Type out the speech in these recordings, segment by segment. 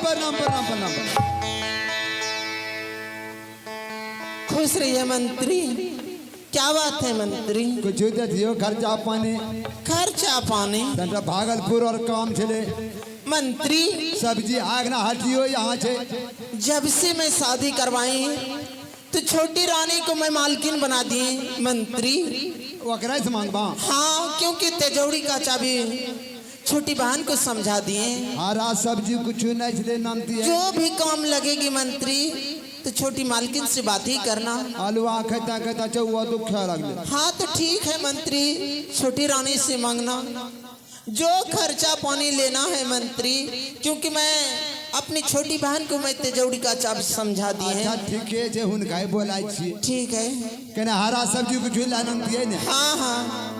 प्रणाम प्रणाम प्रणाम। खुश रहिए मंत्री। क्या बात है मंत्री? कुछ दियो खर्चा पानी। खर्चा पानी भागलपुर और काम चले मंत्री। सब्जी आग ना हटियो यहाँ से। जब से मैं शादी करवाई तो छोटी रानी को मैं मालकिन बना दी मंत्री। वकरा से मांगबा। हाँ, क्योंकि तेजौड़ी का चाबी छोटी बहन को समझा दिए। हरा सब्जी कुछ नहीं नामती है। जो भी काम लगेगी मंत्री तो छोटी मालकिन से बात ही करना। आलूआ कहता कहता चौवा तो ख्याल लगे। हाँ तो ठीक है मंत्री, छोटी रानी से मांगना। जो खर्चा पानी लेना है मंत्री, क्योंकि मैं अपनी छोटी बहन को मैं तेजौड़ी का चाबी समझा दी है। अच्छा ठीक है जे हुनका बोलाई छी। ठीक है। कहना हरा सब्जी कुछ लानती है ना। हाँ हाँ।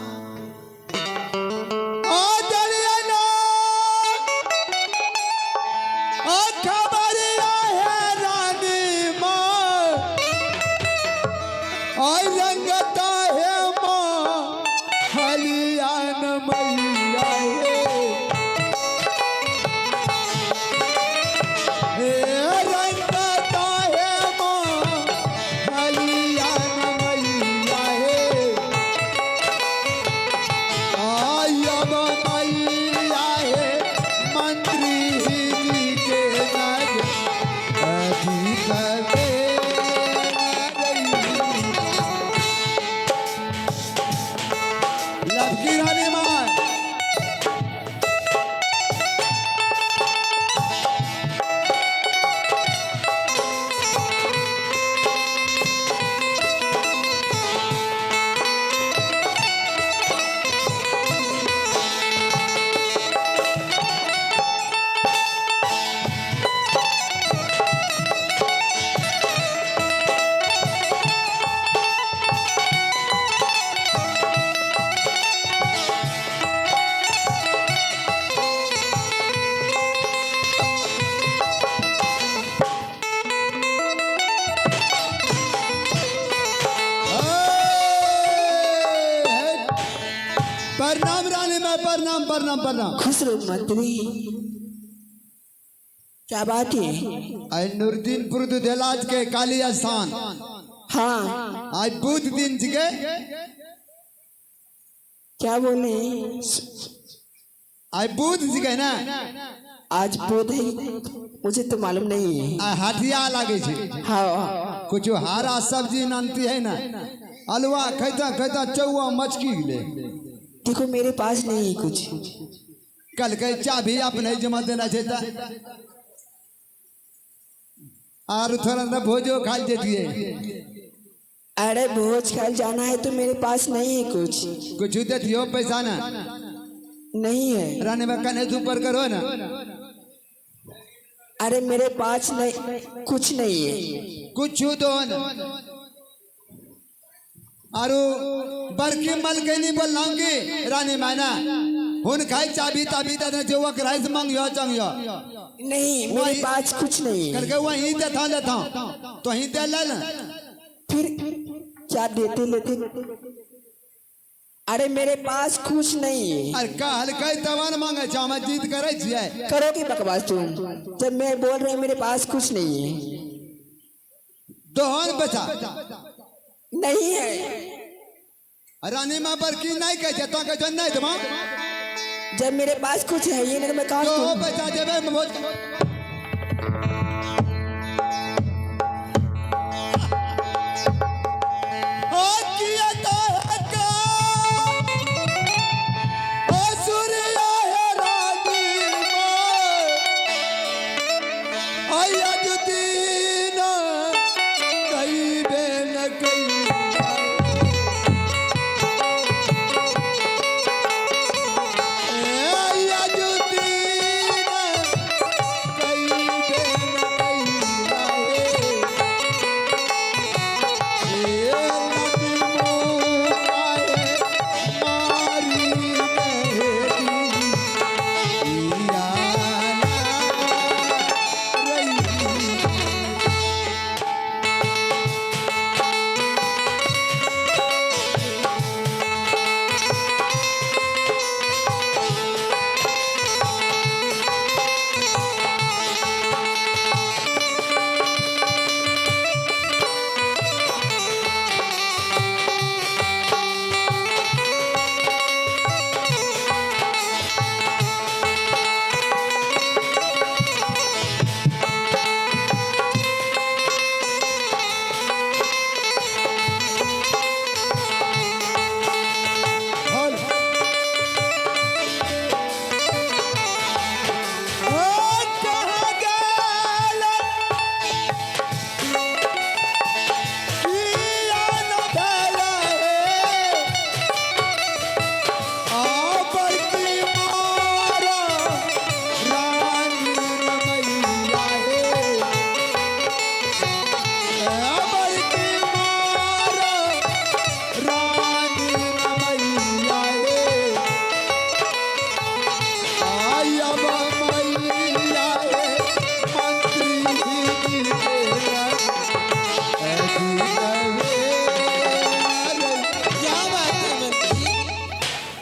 प्रणाम रानी में प्रणाम प्रणाम प्रणाम। खुश रहो मंत्री। क्या बात है? नूरुद्दीन पुरदुदेलाज के काली स्थान। हाँ आज बुध दिन के क्या बोले? आज बुध के ना। आज बुध है, मुझे तो मालूम नहीं है। हटिया लगे छे। हाँ कुछ हरा सब्जी नानती है ना। अलवा खैता खैता चौवा मचकी ले। देखो मेरे पास नहीं है कुछ। कल के चाबी अपने जमा देना चाहिए। और थोड़ा ना भोजो खा देती। अरे भोज खाल जाना है तो मेरे पास नहीं है कुछ। कुछ देती हो पैसा ना। नहीं है रानी में कने ऊपर करो ना। अरे मेरे पास नहीं, कुछ नहीं है। कुछ दो ना। आरु बरकी मल के नहीं बोलाऊंगी रानी माना। हुन खाई चाबी ताबी ता जो वक राइस मांगियो चांगियो। नहीं मेरे पास कुछ नहीं है। करके वहीं देता तो ही दे ले। फिर क्या देते लेते? अरे मेरे पास कुछ नहीं है। अरे का हल्का तवान मांगे चामा जीत करे छिए। करोगे बकवास तुम? जब मैं बोल रही हूँ मेरे पास कुछ नहीं है। दोहन बचा नहीं है। रानी मां पर की नहीं कहे तो कह नहीं तुम। जब मेरे पास कुछ है ये नहीं मैं कहा तो बचा देबे मोज।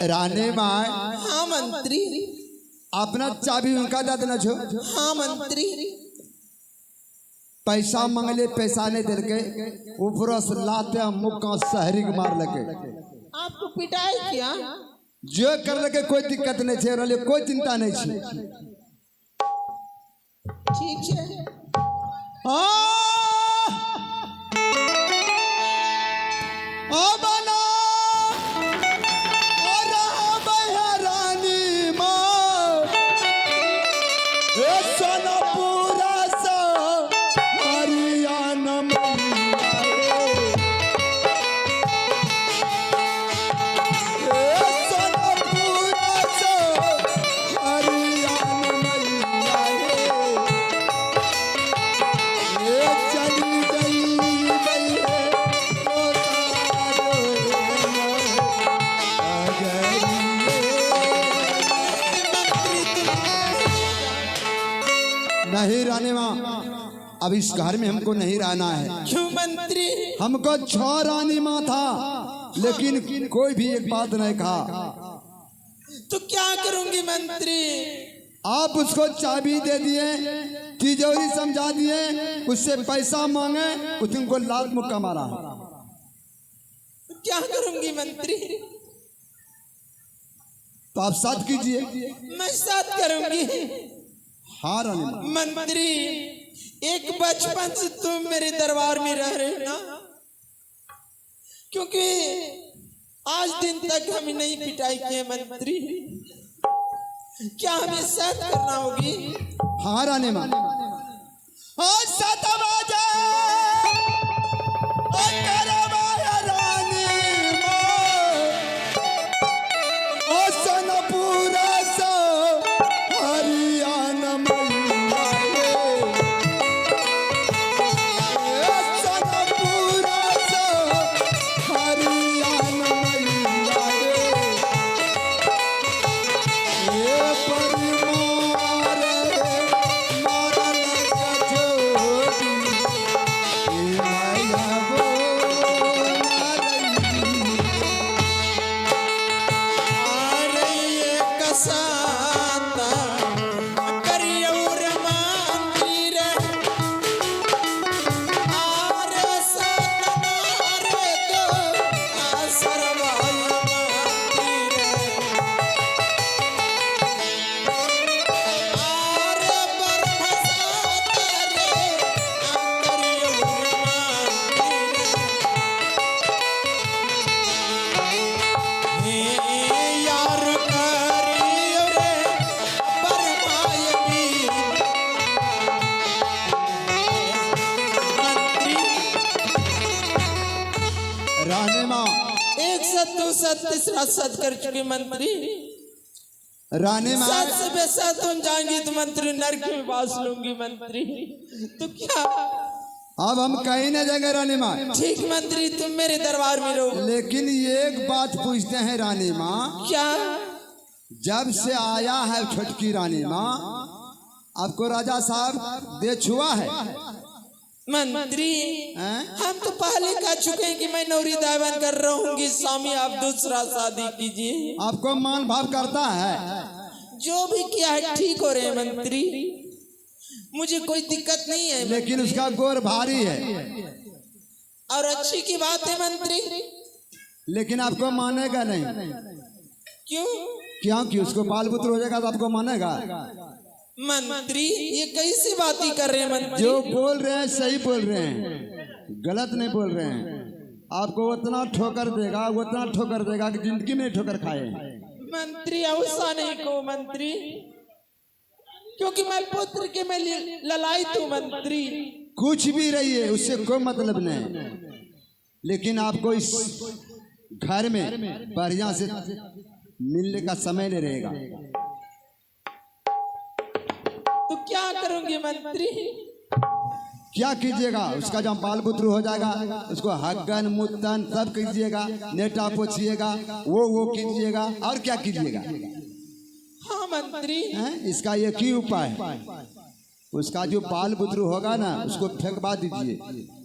रानी माँ हाँ मंत्री। अपना चाबी उनका दे देना छो। हाँ मंत्री। पैसा मंगले पैसा नहीं दिल के ऊपर से लाते मुक्का शहरी के मार लगे। आपको पिटाई क्या? जो कर लगे कोई दिक्कत नहीं छे, रहले कोई चिंता नहीं छे। ठीक है। बना और रानी माँ सोनापुरा सा हरियाणा नहीं रानी माँ, अब इस घर में हमको नहीं रहना है। क्यों मंत्री? हमको 6 रानी माँ था, लेकिन कोई भी एक बात नहीं कहा। तो क्या करूंगी मंत्री? आप उसको चाबी दे दिए, तिजोरी समझा दिए, उससे पैसा मांगे, उसको लात मुक्का मारा। क्या करूंगी मंत्री? तो आप साथ कीजिए। मैं साथ करूंगी। हाँ रानी माँ। मंत्री, एक बचपन से तुम मेरे दरबार में रह रहे ना, क्योंकि आज दिन तक हमें नहीं पिटाई किए मंत्री। क्या हमें साथ करना होगी? हाँ रानी माँ। रानी माँ, एक सत दो सत तीसरा सत कर चुके मंत्री। रानी माँ, सत से बेसा तुम जाएंगी तो मंत्री नरक में बास लूंगी मंत्री। तो क्या अब हम कहीं न जाएंगे रानी माँ। ठीक मंत्री, तुम मेरे दरबार में रहो। लेकिन एक बात पूछते हैं रानी माँ। क्या? जब से आया है छोटकी रानी माँ, आपको राजा साहब दे छुआ है? मंत्री, हैं? हम तो पहले कह चुके हैं कि मैं नौरी दावन कर रहूंगी, स्वामी आप दूसरा शादी कीजिए। आपको मान भाव करता है? जो भी किया है ठीक हो रहे हैं मंत्री, मुझे कोई दिक्कत नहीं है। लेकिन उसका गोर भारी है। और अच्छी की बात है मंत्री। लेकिन आपको मानेगा नहीं। क्यों? क्योंकि उसको बाल पुत्र हो जाएगा तो आपको मानेगा। मंत्री, ये कैसी बातें कर रहे हैं मंत्री? जो बोल रहे हैं सही बोल रहे हैं, गलत नहीं बोल रहे हैं। आपको उतना ठोकर देगा, उतना ठोकर देगा कि जिंदगी में ठोकर खाए। मंत्री ऐसा नहीं को मंत्री, क्योंकि मैं पुत्र के मैं ललाई तू मंत्री। कुछ भी रहिए, उससे कोई मतलब नहीं। लेकिन आपको इस घर में बढ़िया से मिलने का समय नहीं रहेगा। तो क्या करूंगी मंत्री? क्या कीजिएगा? उसका जब बाल पुत्र हो जाएगा, उसको हग्गन मुत्तन सब कीजिएगा, नेटा पोछिएगा, वो कीजिएगा। और क्या कीजिएगा? हाँ मंत्री। इसका एक ही उपाय है। उसका जो बाल पुत्र होगा ना, उसको फेंकवा दीजिए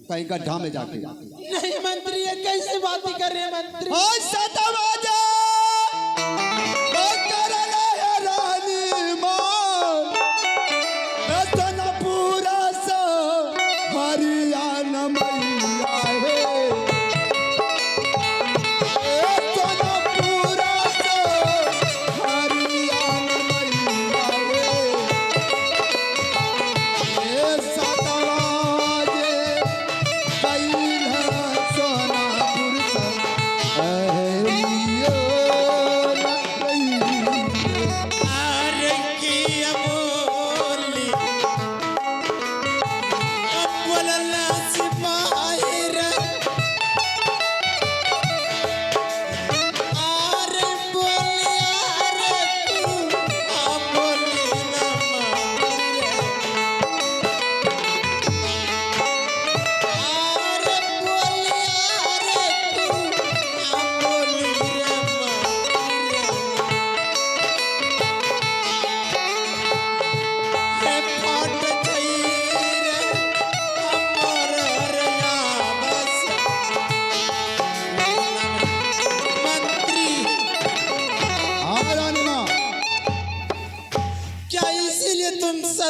कहीं गड्ढा में जाके। नहीं मंत्री, ये कैसे बातें कर रहे हैं मंत्री? ओ सतवाजा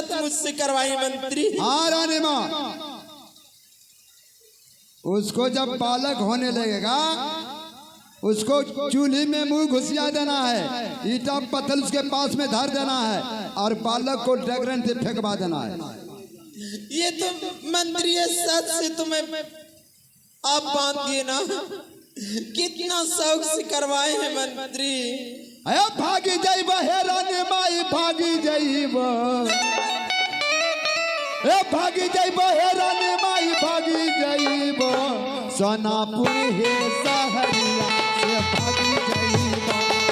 सचमुच से करवाई मंत्री। हाँ रानी माँ, उसको जब बालक होने लगेगा उसको चूल्ही में मुंह घुसिया देना है, ईटा पत्थर उसके पास में धर देना है और बालक को डगरन से फेंकवा देना है। ये तो मंत्री सच से तुम्हें आप बांध दिए ना, कितना शौक से करवाए हैं मंत्री। अरे भागी जाइब हे रानी माई भागी जाइब, ए भागी जाइब हे रानी माई भागी जाइब, सोनापुर हे सहरिया से भागी जाइब,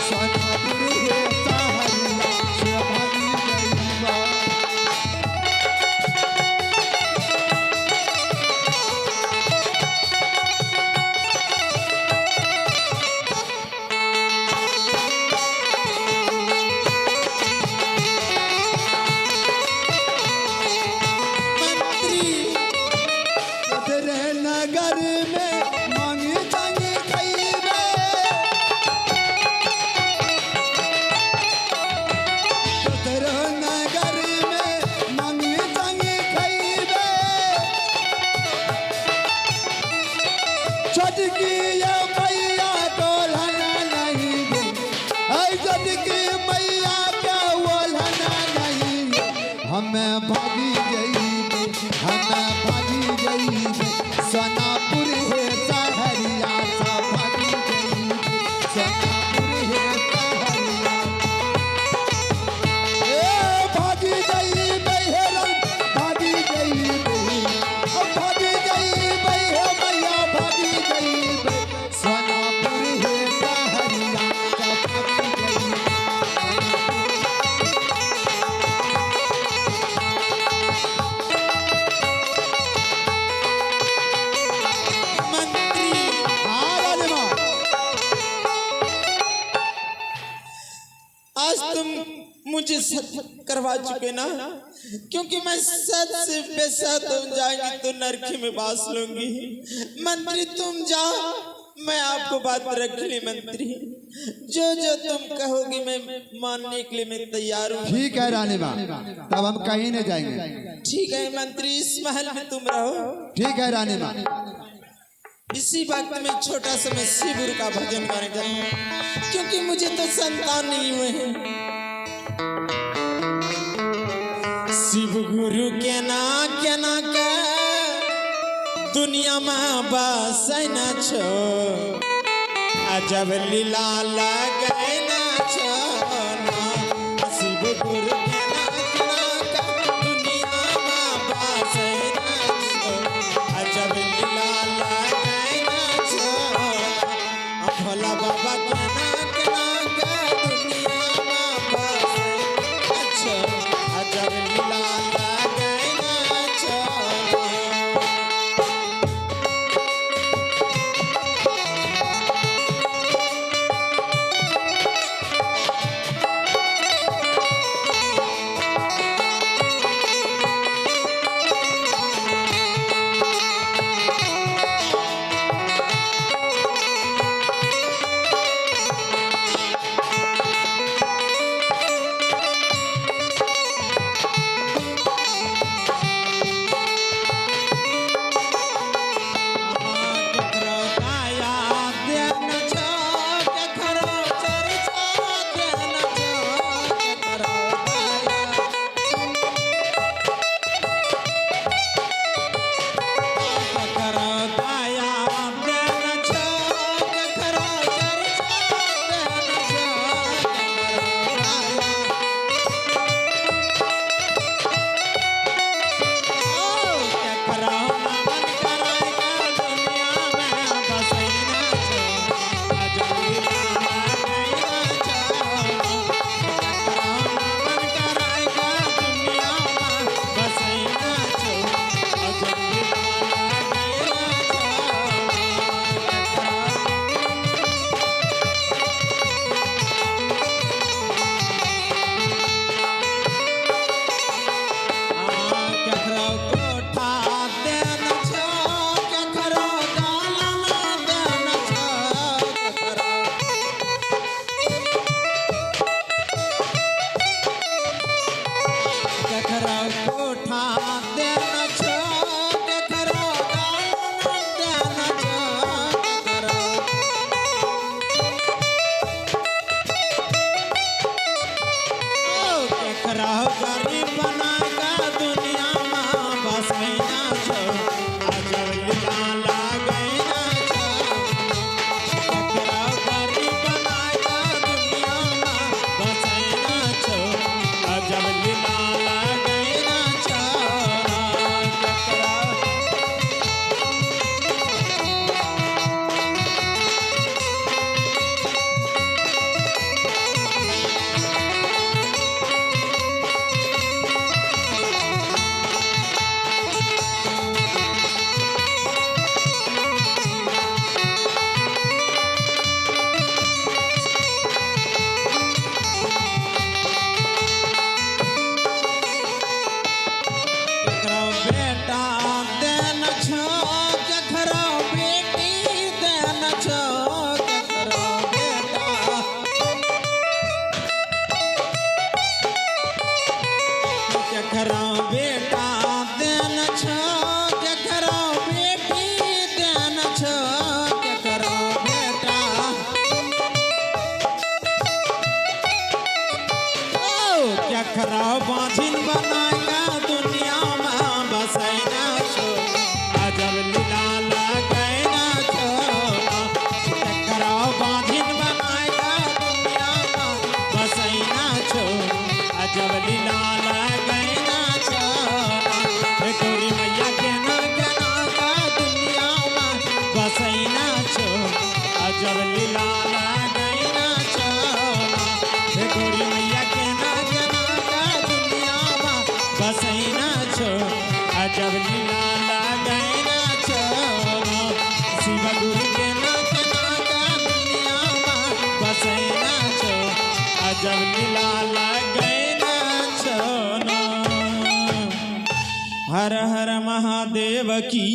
सोनापुर हे सहरिया से भागी जाइब। नगर में मांगी जांगी खइबे, तोहरो नगर में मांगी जांगी खइबे, छोटकी ये मैया डोलना नहीं गे, ऐ छोटकी मैया के ओलना नहीं गे, हमें भागी जाइबे, हमें भागी जाइबे, सोनापुर हे सहरिया सा भागी जाइबे, सोनापुर हे सहरिया। ए भागी जाइबे हे रन भागी जाइबे, भागी जाइबे हे मैया भागी जाइबे, सोनापुर हे सहरिया सा भागी जाइबे। आज तुम मुझे सत करवा चुके ना, क्योंकि मैं सत से बेसत हो जाएंगी तो नरकी में बास लूंगी। मंत्री तुम जाओ, मैं आपको बात रख ली मंत्री, जो जो तुम कहोगी मैं मानने के लिए मैं तैयार हूँ। ठीक है रानी माँ, तब हम कहीं नहीं जाएंगे। ठीक है मंत्री, इस महल में तुम रहो। ठीक है रानी माँ। इसी वक्त में छोटा सा मैं शिव गुरु का भजन करेगा, क्योंकि मुझे तो संतान नहीं हुए हैं। शिव गुरु के ना के दुनिया में बस न छो, अजब लीला लगे ना छो ना। शिव गुरु के ना के दुनिया में बस न छो, अजब लीला लगे ना छो। भोला बाबा के ना के दुनिया में बस न छो, अजब लीला लगे ना छो। छो अजब लीला लगैना छो केकरा गरीब बनाया दुनिया में बसैना छो अजब लीला लगैना छो केकरा बेटा देन छो केकरा बेटी देन छो केकरा बेटा केकरा बेटा देन छो केकरा बेटी देन छो केकरा बेटा केकरा बाँझिन बनाया दुनिया में बसैना छो अजब लीला लगैना छो केकरा बाँझिन बनाया दुनिया में बसैना छो अजब लीला लगैना छो हे गौरी मैया केना केना का दुनिया में बसैना छो अजब लीला लगैना छो हे गौरी मैया केना केना का दुनिया में बसैना छो अजब लीला लगैना छो शिव गुरु केना केना का दुनिया में बसैना छो अजब लीला लगैना छो हर हर महादेव की।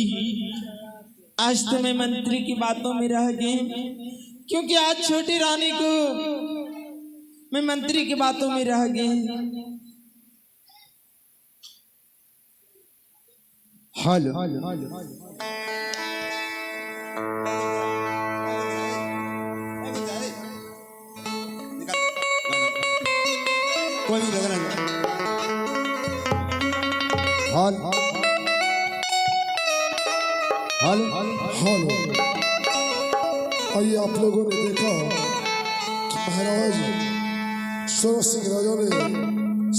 आज तो मैं मंत्री की बातों में रह गए क्योंकि आज छोटी रानी को मैं मंत्री की बातों में रह गए। हेलो कोई भी लग रहा हेलो आइए आप लोगों ने देखा कि महाराज सूरज सिंह राजा ने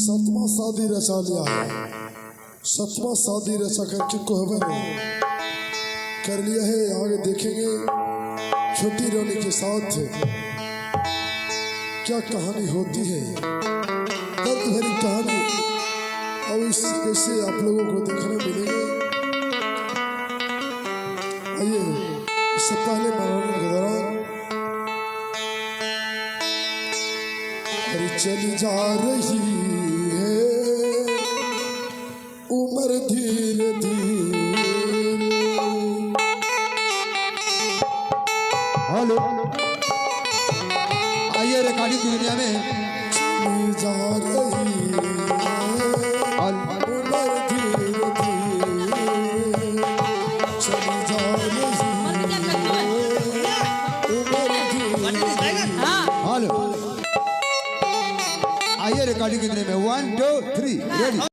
7वां शादी रचा लिया है। 7वां शादी रचा करके कोहबर कर लिया है। आगे देखेंगे छोटी रानी के साथ क्या कहानी होती है, दर्द भरी कहानी। अब इस कैसे आप लोगों को देखने मिलेंगे। आइए इससे पहले मनोरंजन के दौरान अरे चली जा रही है उम्र धीरे धीरे। हेलो आइए रिकॉर्डिंग की दुनिया में चली जा रही है उम्र धीरे धीरे। चली जा रही है उम्र धीरे। हेलो आइए रिकॉर्डिंग की दुनिया में 1 2 3 रेडी।